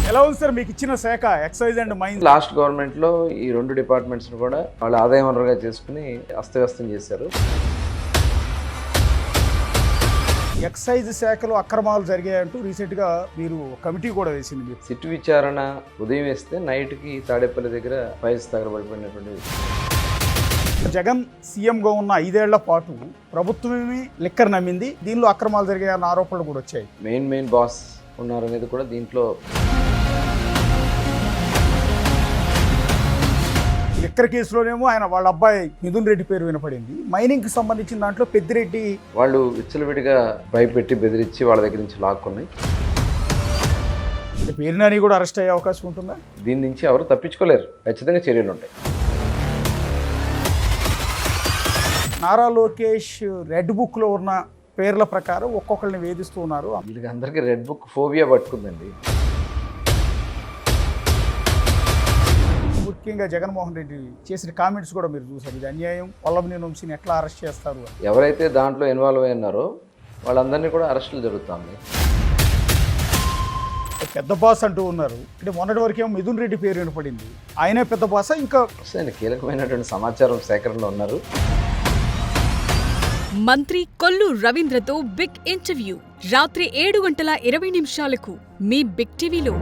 ఎలా ఉంది సార్ మీకు ఇచ్చిన శాఖ ఎక్సైజ్ అండ్ మైన్స్? లాస్ట్ గవర్నమెంట్లో ఈ రెండు డిపార్ట్మెంట్స్ని కూడా వాళ్ళ ఆదాయ వనరుగా చేసుకుని అస్తవ్యస్తం చేశారు. ఎక్సైజ్ శాఖలో అక్రమాలు జరిగాయంటూ రీసెంట్గా మీరు కమిటీ కూడా వేసింది. మీరు సిట్ విచారణ ఉదయం వేస్తే నైట్కి తాడేపల్లి దగ్గర ఫైల్స్ తగలబడిపోయినటువంటి జగన్ సీఎంగా ఉన్న 5 ఏళ్ల పాటు ప్రభుత్వమే లిక్కర్ నమ్మింది. దీనిలో అక్రమాలు జరిగాయన్న ఆరోపణలు కూడా వచ్చాయి. మెయిన్ బాస్ ఉన్నారనేది కూడా దీంట్లో లిక్కర్ కేసులోనేమో ఆయన వాళ్ళ అబ్బాయి మిథున్ రెడ్డి పేరు వినపడింది. మైనింగ్కి సంబంధించిన దాంట్లో పెద్దిరెడ్డి వాళ్ళు విచ్చలవిడిగా భయపెట్టి బెదిరించి వాళ్ళ దగ్గర నుంచి లాక్కున్నాయి. పేరు నాని కూడా అరెస్ట్ అయ్యే అవకాశం ఉంటుందా? దీని నుంచి ఎవరు తప్పించుకోలేరు, ఖచ్చితంగా చర్యలు ఉంటాయి. నారా లోకేష్ రెడ్ బుక్లో ఉన్న పేర్ల ప్రకారం ఒక్కొక్కరిని వేధిస్తూ ఉన్నారు. వీళ్ళకి అందరికీ రెడ్ బుక్ ఫోబియా పట్టుకుందండి. ముఖ్యంగా జగన్మోహన్ రెడ్డి చేసిన కామెంట్స్ కూడా మీరు చూసారు. ఇది అన్యాయం, వల్లభనేని వంశీని ఎట్లా అరెస్ట్ చేస్తారు అని. ఎవరైతే దాంట్లో ఇన్వాల్వ్ అయి ఉన్నారో వాళ్ళందరినీ కూడా అరెస్టులు జరుగుతుంది. పెద్ద బాస్ అంటూ ఉన్నారు. అంటే మొన్నటి వరకేమో మిథున్ రెడ్డి పేరు వినపడింది. ఆయనే పెద్ద బాసా? ఇంకా ఆయన కీలకమైనటువంటి సమాచారం సేకరణలో ఉన్నారు. మంత్రి కొల్లు రవీంద్రతో బిగ్ ఇంటర్వ్యూ రాత్రి 7:20 మీ బిగ్ టీవీలో.